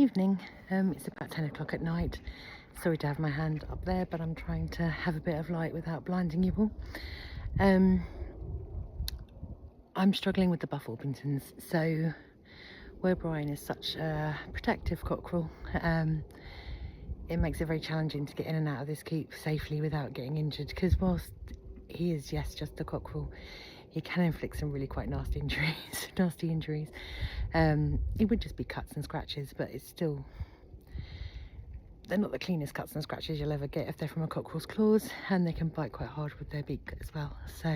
Evening. It's about 10 o'clock at night. Sorry to have my hand up there, but I'm trying to have a bit of light without blinding you all. I'm struggling with the Buff Orpingtons. So where Brian is such a protective cockerel, it makes it very challenging to get in and out of this coop safely without getting injured, because whilst he is, yes, just a cockerel, he can inflict some really quite nasty injuries. It would just be cuts and scratches, but it's still, they're not the cleanest cuts and scratches you'll ever get if they're from a cockerel's claws, and they can bite quite hard with their beak as well. So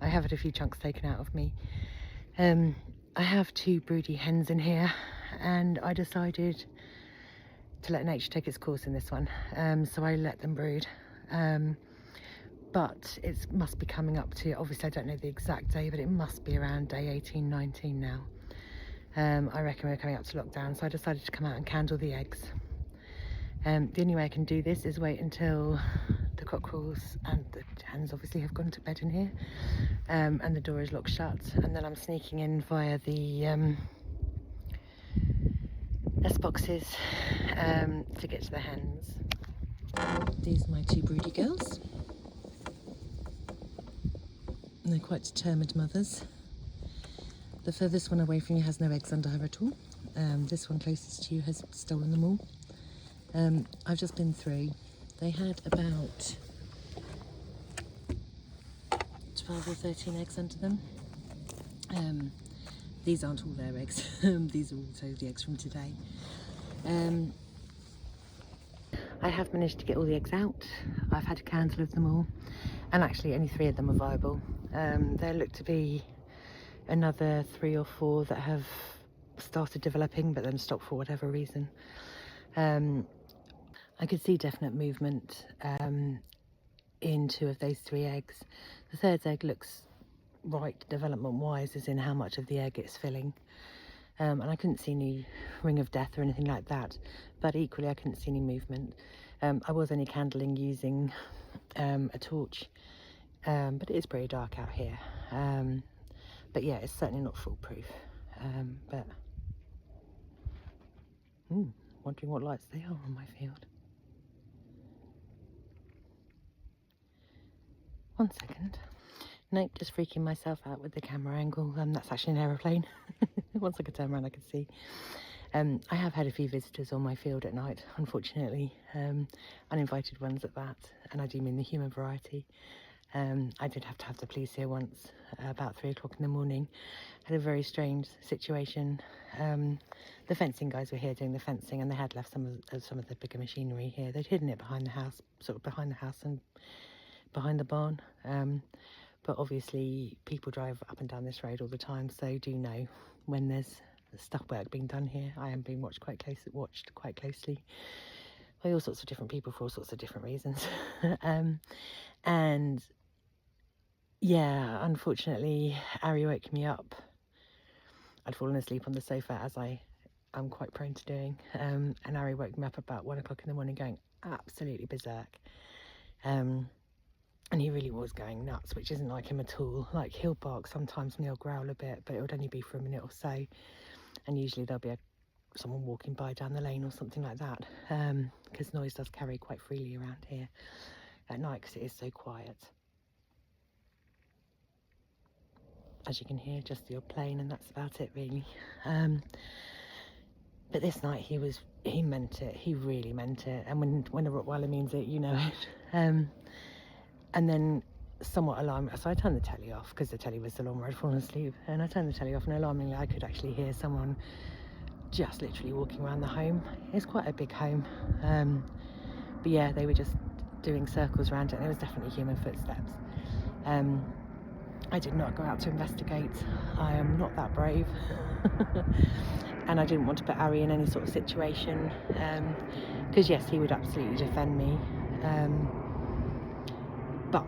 I have had a few chunks taken out of me. I have 2 broody hens in here, and I decided to let nature take its course in this one. So I let them brood. But it must be coming up to, obviously I don't know the exact day, but it must be around day 18, 19 now. I reckon we're coming up to lockdown, so I decided to come out and candle the eggs. The only way I can do this is wait until the cockerels and the hens obviously have gone to bed in here, and the door is locked shut, and then I'm sneaking in via the nest boxes to get to the hens. These are my 2 broody girls. And they're quite determined mothers. The furthest one away from you has no eggs under her at all. This one closest to you has stolen them all. I've just been through. They had about 12 or 13 eggs under them. These aren't all their eggs. These are also the eggs from today. I have managed to get all the eggs out. I've had a candle of them all, and actually only 3 of them are viable. There look to be another 3 or 4 that have started developing but then stopped for whatever reason. I could see definite movement in 2 of those 3 eggs. The 3rd egg looks right development wise, as in how much of the egg it's filling. And I couldn't see any ring of death or anything like that, but equally I couldn't see any movement. I was only candling using a torch, but it is pretty dark out here. But yeah, it's certainly not foolproof. Wondering what lights they are on my field. 1 second. Nope, just freaking myself out with the camera angle. That's actually an aeroplane. Once I could turn around I could see. I have had a few visitors on my field at night, unfortunately, uninvited ones at that, and I do mean the human variety. I did have to have the police here once, about 3 o'clock in the morning. Had a very strange situation. The fencing guys were here doing the fencing, and they had left some of the bigger machinery here. They'd hidden it behind the house, sort of behind the house and behind the barn. But obviously people drive up and down this road all the time, so do know when there's stuff work being done here. I am being watched quite closely by all sorts of different people for all sorts of different reasons. And yeah, unfortunately Ari woke me up. I'd fallen asleep on the sofa, as I'm quite prone to doing, and Ari woke me up about 1 o'clock in the morning going absolutely berserk. And he really was going nuts, which isn't like him at all. Like, he'll bark sometimes and he'll growl a bit, but it would only be for a minute or so, and usually there'll be someone walking by down the lane or something like that, because noise does carry quite freely around here at night because it is so quiet. As you can hear, just the odd plane, and that's about it really. But this night he meant it. He really meant it, and when a Rottweiler means it, you know it. And then, somewhat alarming, so I turned the telly off because the telly was still on where I'd fallen asleep, and I turned the telly off, and alarmingly I could actually hear someone just literally walking around the home. It's quite a big home, but yeah, they were just doing circles around it, and there was definitely human footsteps. I did not go out to investigate. I am not that brave. And I didn't want to put Ari in any sort of situation, because yes, he would absolutely defend me. But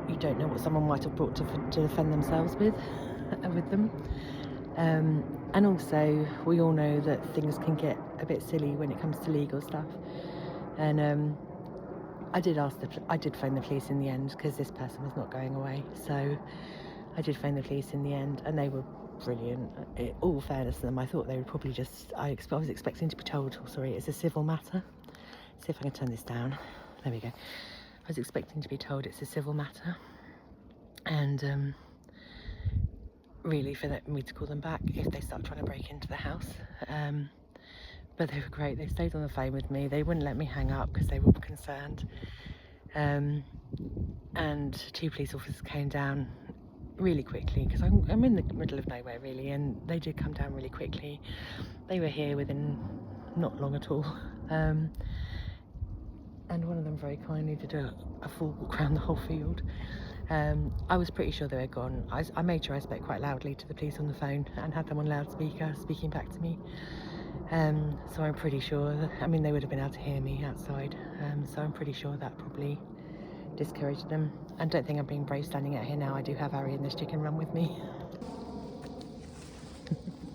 you don't know what someone might have brought to defend themselves with them. And also, we all know that things can get a bit silly when it comes to legal stuff. And I did phone the police in the end, because this person was not going away. So I did phone the police in the end, and they were brilliant. All fairness to them, I thought they would probably just, I was expecting to be told, oh, sorry, it's a civil matter. See if I can turn this down. There we go. I was expecting to be told it's a civil matter, and really for me to call them back if they start trying to break into the house. But they were great. They stayed on the phone with me. They wouldn't let me hang up because they were concerned. And 2 police officers came down really quickly because I'm in the middle of nowhere really, and they did come down really quickly. They were here within not long at all. And one of them very kindly did a full walk around the whole field. I was pretty sure they were gone. I made sure I spoke quite loudly to the police on the phone and had them on loudspeaker speaking back to me. So I'm pretty sure, I mean, they would have been able to hear me outside. So I'm pretty sure that probably discouraged them. And don't think I'm being brave standing out here now. I do have Harry in this chicken run with me.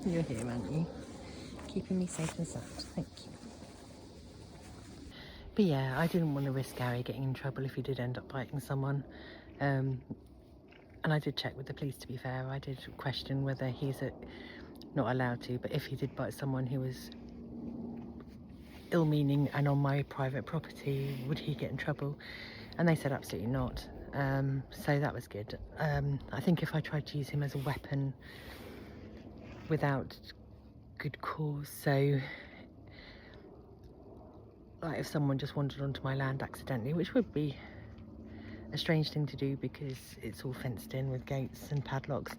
You're here, aren't you? Keeping me safe and sound. Thank you. But yeah, I didn't want to risk Harry getting in trouble if he did end up biting someone. And I did check with the police, to be fair. I did question whether he's not allowed to, but if he did bite someone who was ill-meaning and on my private property, would he get in trouble? And they said absolutely not. So that was good. I think if I tried to use him as a weapon without good cause, so like if someone just wandered onto my land accidentally, which would be a strange thing to do because it's all fenced in with gates and padlocks,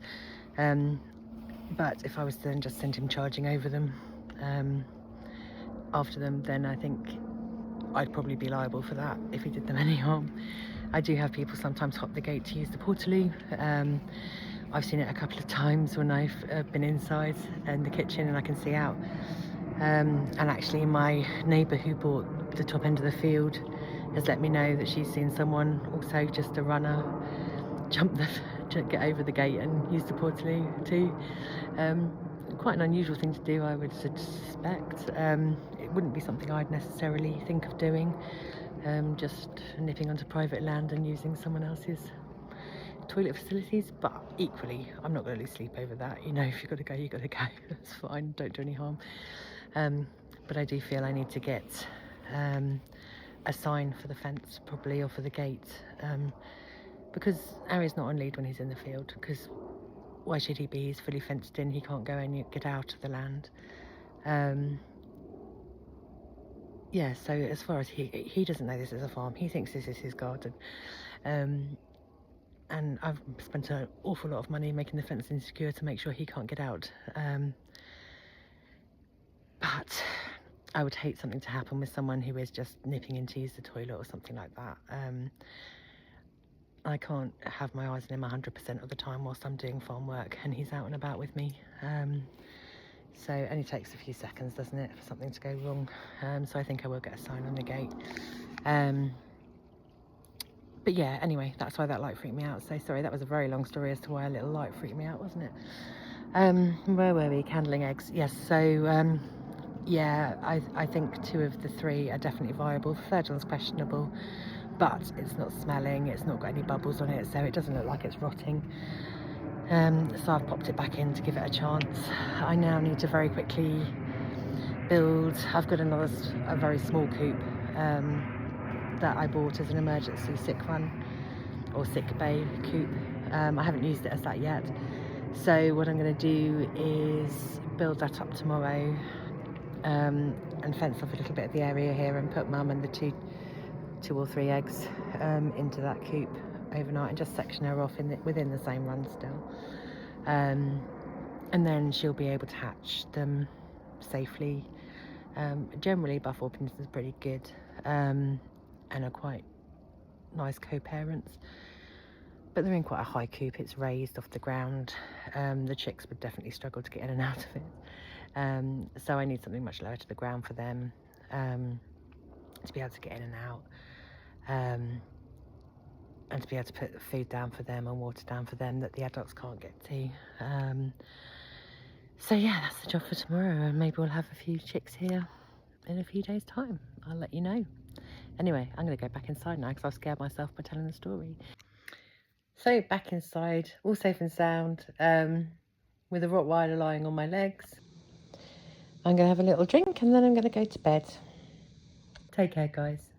but if I was to then just send him charging over them after them, then I think I'd probably be liable for that if he did them any harm. I do have people sometimes hop the gate to use the portaloo. I've seen it a couple of times when I've been inside in the kitchen and I can see out. And actually my neighbour who bought the top end of the field has let me know that she's seen someone, also just a runner, get over the gate and use the portaloo too. Quite an unusual thing to do, I would suspect. It wouldn't be something I'd necessarily think of doing, just nipping onto private land and using someone else's toilet facilities, but equally I'm not going to lose sleep over that. You know, if you've got to go, you've got to go. That's fine, don't do any harm. But I do feel I need to get a sign for the fence probably, or for the gate, because Harry's not on lead when he's in the field, because why should he be? He's fully fenced in, he can't go and get out of the land. Yeah, so as far as he doesn't know this is a farm, he thinks this is his garden. And I've spent an awful lot of money making the fence insecure to make sure he can't get out. But I would hate something to happen with someone who is just nipping in to use the toilet or something like that. I can't have my eyes on him 100% of the time whilst I'm doing farm work and he's out and about with me. So it only takes a few seconds, doesn't it, for something to go wrong. So I think I will get a sign on the gate. But yeah, anyway, that's why that light freaked me out. So sorry, that was a very long story as to why a little light freaked me out, wasn't it? Where were we? Candling eggs. Yes, so yeah, I think 2 of the 3 are definitely viable. The third one's questionable, but it's not smelling, it's not got any bubbles on it, so it doesn't look like it's rotting. So I've popped it back in to give it a chance. I now need to very quickly build, I've got a very small coop that I bought as an emergency sick run or sick bay coop. I haven't used it as that yet. So what I'm going to do is build that up tomorrow, and fence off a little bit of the area here and put Mum and the 2 or 3 eggs into that coop overnight and just section her off within the same run still. And then she'll be able to hatch them safely. Generally Buff Orpingtons is pretty good and are quite nice co-parents, but they're in quite a high coop, it's raised off the ground. The chicks would definitely struggle to get in and out of it, so I need something much lower to the ground for them to be able to get in and out, and to be able to put food down for them and water down for them that the adults can't get to. So yeah, that's the job for tomorrow, and maybe we'll have a few chicks here in a few days' time. I'll let you know. Anyway, I'm going to go back inside now because I've scared myself by telling the story. So back inside, all safe and sound. with a Rottweiler lying on my legs. I'm going to have a little drink and then I'm going to go to bed. Take care, guys.